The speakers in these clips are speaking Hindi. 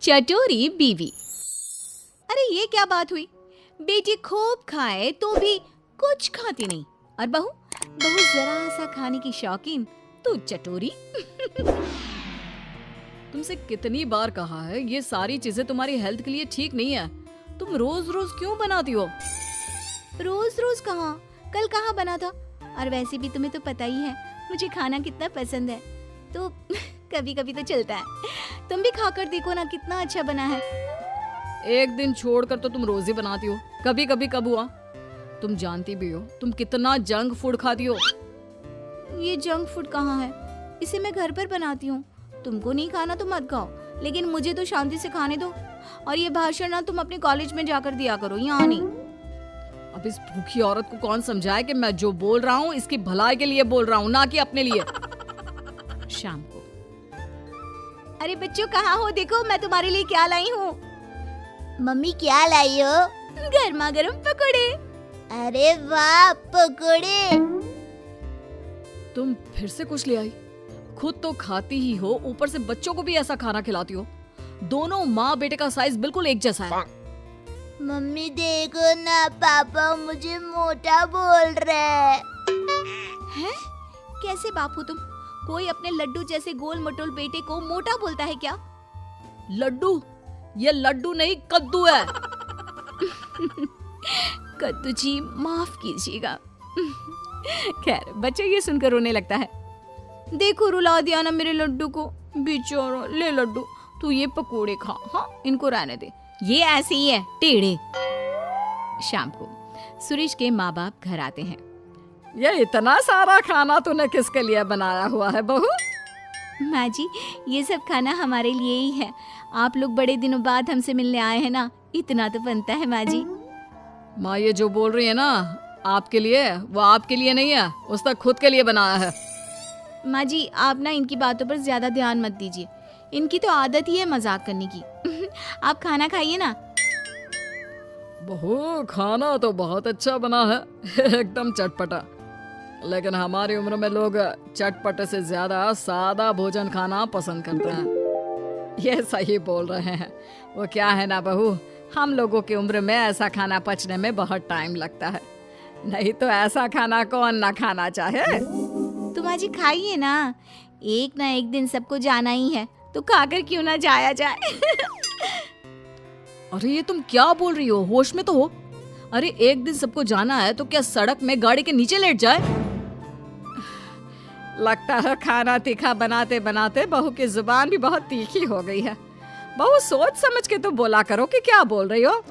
चटोरी बीवी। अरे ये क्या बात हुई, बेटी खूब खाए तो भी कुछ खाती नहीं, और बहू बहू जरा सा खाने की शौकीन, तू चटोरी। तुमसे कितनी बार कहा है ये सारी चीजें तुम्हारी हेल्थ के लिए ठीक नहीं है। तुम रोज रोज क्यों बनाती हो? रोज रोज कहाँ, कल कहाँ बना था। और वैसे भी तुम्हें तो पता ही है मुझे खाना कितना पसंद है, तो कभी कभी तो चलता है। तुम भी खाकर देखो ना कितना अच्छा बना है। एक दिन छोड़कर तो तुम रोज ही बनाती हो, कभी कभी कब हुआ? तुम जानती भी हो तुम कितना जंक फूड खाती हो। ये जंक फूड कहाँ है, इसे मैं घर पर बनाती हूँ। तुमको नहीं खाना तो मत खाओ, लेकिन मुझे तो शांति से खाने दो। और ये भाषण ना तुम अपने कॉलेज में जाकर दिया करो, यहाँ नहीं। अब इस भूखी औरत को कौन समझाए कि मैं जो बोल रहा हूँ इसकी भलाई के लिए बोल रहा हूँ, ना कि अपने लिए। शाम को, अरे बच्चों कहाँ हो, देखो मैं तुम्हारे लिए क्या लाई हूँ। मम्मी क्या लाई हो? गर्मा गर्म पकोड़े। अरे वाह, पकोड़े। तुम फिर से कुछ ले आई? खुद तो खाती ही हो, ऊपर से बच्चों को भी ऐसा खाना खिलाती हो। दोनों माँ बेटे का साइज बिल्कुल एक जैसा है। मम्मी देखो ना, पापा मुझे मोटा बोल रहे हैं? कैसे बापू तुम, कोई अपने लड्डू जैसे गोल मटोल बेटे को मोटा बोलता है क्या? लड्डू? ये लड्डू नहीं कद्दू है। कद्दू जी माफ कीजिएगा। खैर बच्चे ये सुनकर रोने लगता है। देखो रुला दिया ना मेरे लड्डू को, बेचारा। ले लड्डू तू ये पकोड़े खा, हाँ इनको रहने दे, ये ऐसे ही है टेढ़े। शाम को सुरेश के माँ बाप घर आते हैं। ये इतना सारा खाना तूने किसके लिए बनाया हुआ है बहू? माँ जी ये सब खाना हमारे लिए ही है, आप लोग बड़े दिनों बाद हमसे मिलने आए हैं ना, इतना तो बनता है माँ जी। माँ ये जो बोल रही है ना आपके लिए, वो आपके लिए नहीं है, उसने खुद के लिए बनाया है। माँ जी आप ना इनकी बातों पर ज्यादा ध्यान मत दीजिए, इनकी तो आदत ही है मजाक करने की। आप खाना खाइए ना। बहू खाना तो बहुत अच्छा बना है, एकदम चटपटा। लेकिन हमारी उम्र में लोग चटपटे से ज्यादा सादा भोजन खाना पसंद करते हैं। ये सही बोल रहे हैं। वो क्या है ना बहू, हम लोगों की उम्र में ऐसा खाना पचने में बहुत टाइम लगता है, नहीं तो ऐसा खाना कौन ना खाना चाहे। तो माँ जी खाइए ना, एक ना एक दिन सबको जाना ही है, तो खाकर क्यों ना जाया जाए। अरे ये तुम क्या बोल रही हो, होश में तो हो। अरे एक दिन सबको जाना है तो क्या सड़क में गाड़ी के नीचे लेट जाए? लगता है खाना तीखा बनाते बनाते बहू की जुबान भी बहुत तीखी हो गई है। बहू सोच समझ के तो बोला करो कि क्या बोल रही हो।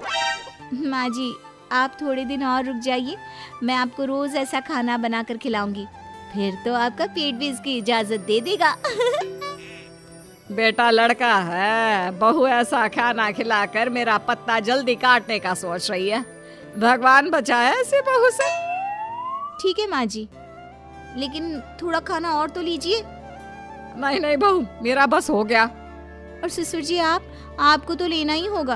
माँ जी आप थोड़े दिन और रुक जाइए, मैं आपको रोज ऐसा खाना बनाकर खिलाऊंगी, फिर तो आपका पेट भी इसकी इजाजत दे देगा। बेटा लड़का है, बहू ऐसा खाना खिलाकर मेरा पत्ता जल्दी काटने का सोच रही है। भगवान बचाए ऐसी बहू से। ठीक है माँ जी, लेकिन थोड़ा खाना और तो लीजिए। नहीं नहीं बहू, मेरा बस हो गया। और ससुर जी आपको तो लेना ही होगा।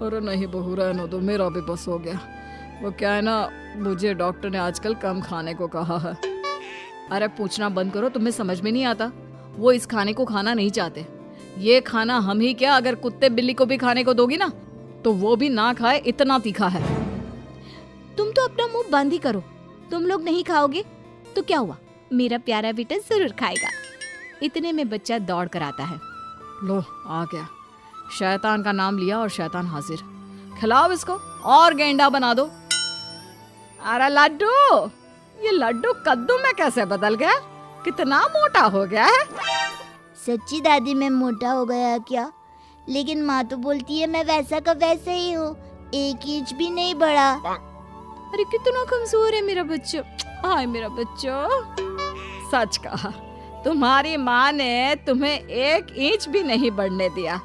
अरे नहीं बहू रहने दो, मेरा भी बस हो गया। वो क्या है ना, मुझे डॉक्टर ने आजकल कम खाने को कहा है। अरे पूछना बंद करो, तुम्हें समझ में नहीं आता। वो इस खाने को खाना नहीं चाहते। ये खाना हम ही क्या, अगर कुत्ते बिल्ली को भी खाने को दोगी ना तो वो भी ना खाए, इतना तीखा है। तुम तो अपना मुंह बंद ही करो, तुम लोग नहीं खाओगे तो क्या हुआ, मेरा प्यारा बेटा जरूर खाएगा। इतने में बच्चा दौड़ कर आता है। लो आ गया, शैतान का नाम लिया और शैतान हाजिर। खिलाओ इसको और गेंडा बना दो। अरे लड्डू, ये लड्डू कद्दू में कैसे बदल गया, कितना मोटा हो गया है। सच्ची दादी मैं मोटा हो गया क्या? लेकिन माँ तो बोलती है मैं वैसा का वैसा ही हूँ, 1 इंच भी नहीं बढ़ा। अरे कितना कमजोर है मेरा बच्चा, हाय मेरा बच्चा। सच कहा, तुम्हारी माँ ने तुम्हें 1 इंच भी नहीं बढ़ने दिया,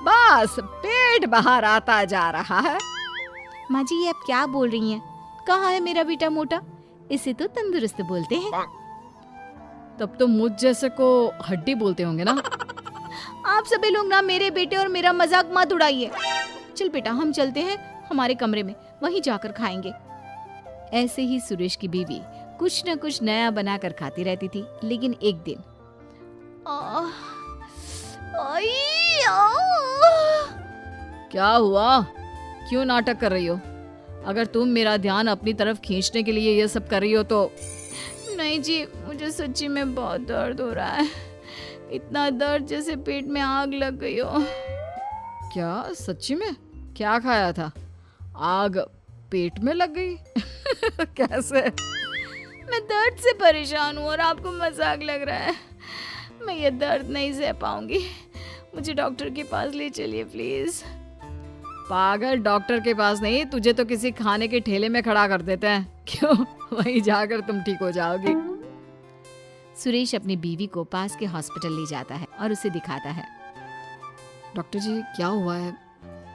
बस पेट बाहर आता जा रहा है। माँ जी ये आप क्या बोल रही हैं, कहाँ है मेरा बेटा मोटा, इसे तो तंदुरुस्त बोलते हैं। तब तो मुझ जैसे को हड्डी बोलते होंगे ना। आप सभी लोग ना मेरे बेटे और मेरा मजाक मत उड़ाइए। चल बेटा हम चलते हैं हमारे कमरे में, वहीं जाकर खाएंगे। ऐसे ही सुरेश की बीवी कुछ न कुछ नया बनाकर खाती रहती थी, लेकिन एक दिन क्या हुआ? क्यों नाटक कर रही हो? अगर तुम मेरा ध्यान अपनी तरफ खींचने के लिए ये सब कर रही हो तो नहीं जी, मुझे सच्ची में बहुत दर्द हो रहा है। इतना दर्द जैसे पेट में आग लग गई हो। क्या सच्ची में? क्या खाया था? आग पेट में लग गई? कैसे? मैं दर्द से परेशान हूँ और आपको मजाक लग रहा है। मैं ये दर्द नहीं सह पाऊंगी। मुझे डॉक्टर के पास ले चलिए प्लीज। पागल, डॉक्टर के पास नहीं, तुझे तो किसी खाने के ठेले में खड़ा कर देते हैं। क्यों? वहीं जाकर तुम ठीक हो जाओगी। सुरेश अपनी बीवी को पास के हॉस्पिटल ले जाता है और उसे दिखाता है। डॉक्टर जी, क्या हुआ है?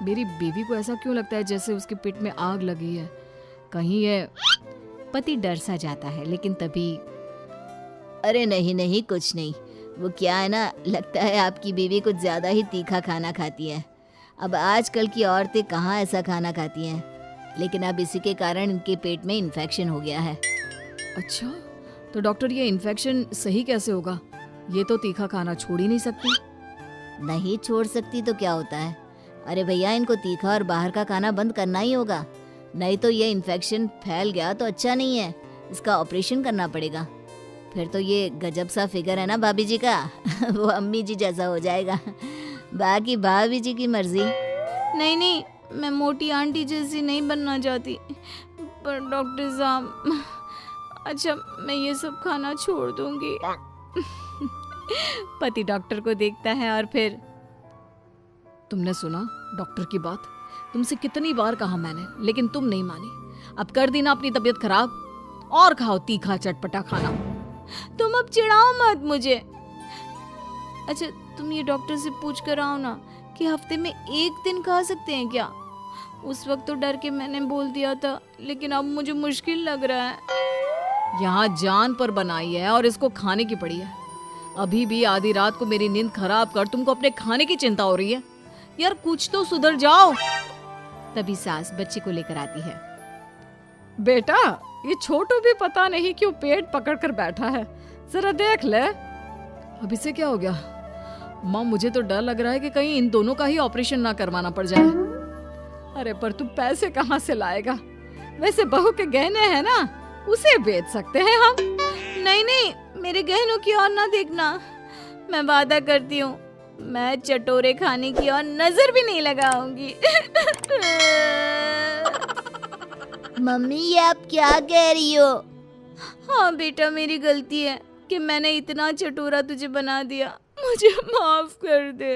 मेरी बीवी को ऐसा क्यों लगता है जैसे उसके पेट में आग लगी है? कहीं ये... पति डर सा जाता है, लेकिन तभी अरे नहीं नहीं, कुछ नहीं। वो क्या है ना, लगता है आपकी बीवी कुछ ज़्यादा ही तीखा खाना खाती है। अब आजकल की औरतें कहाँ ऐसा खाना खाती हैं, लेकिन अब इसी के कारण इनके पेट में इन्फेक्शन हो गया है। अच्छा, तो डॉक्टर ये इन्फेक्शन सही कैसे होगा? ये तो तीखा खाना छोड़ ही नहीं सकती। नहीं छोड़ सकती तो क्या होता है? अरे भैया, इनको तीखा और बाहर का खाना बंद करना ही होगा, नहीं तो ये इन्फेक्शन फैल गया तो अच्छा नहीं है। इसका ऑपरेशन करना पड़ेगा। फिर तो ये गजब सा फिगर है ना भाभी जी का वो अम्मी जी जैसा हो जाएगा। बाकी भाभी जी की मर्जी। नहीं नहीं, मैं मोटी आंटी जैसी नहीं बनना चाहती, पर डॉक्टर साहब, अच्छा मैं ये सब खाना छोड़ दूंगी। पति डॉक्टर को देखता है और फिर तुमने सुना डॉक्टर की बात? तुमसे कितनी बार कहा मैंने, लेकिन तुम नहीं मानी। अब कर दी ना अपनी तबीयत खराब, और खाओ तीखा चटपटा खाना। तुम अब चिढ़ाओ मत मुझे। अच्छा तुम ये डॉक्टर से पूछ कर आओ ना कि हफ्ते में एक दिन खा सकते हैं क्या। उस वक्त तो डर के मैंने बोल दिया था, लेकिन अब मुझे मुश्किल लग रहा है। यहाँ जान पर बनाई है और इसको खाने की पड़ी है। अभी भी आधी रात को मेरी नींद खराब कर तुमको अपने खाने की चिंता हो रही है। यार कुछ तो सुधर जाओ। तभी सास बच्चे को लेकर आती है। बेटा, ये छोटू भी पता नहीं क्यों पेट पकड़ कर बैठा है, जरा देख ले। अब इसे क्या हो गया? माँ, मुझे तो डर लग रहा है कि कहीं इन दोनों का ही ऑपरेशन ना करवाना पड़ जाए। अरे पर तू पैसे कहाँ से लाएगा? वैसे बहू के गहने हैं ना, उसे बेच सकते हैं हम। नहीं नहीं, मेरे गहनों की ओर ना देखना। मैं वादा करती हूँ, मैं चटोरे खाने की ओर नजर भी नहीं लगाऊंगी। मम्मी, ये आप क्या कह रही हो? हाँ बेटा, मेरी गलती है कि मैंने इतना चटोरा तुझे बना दिया। मुझे माफ कर दे।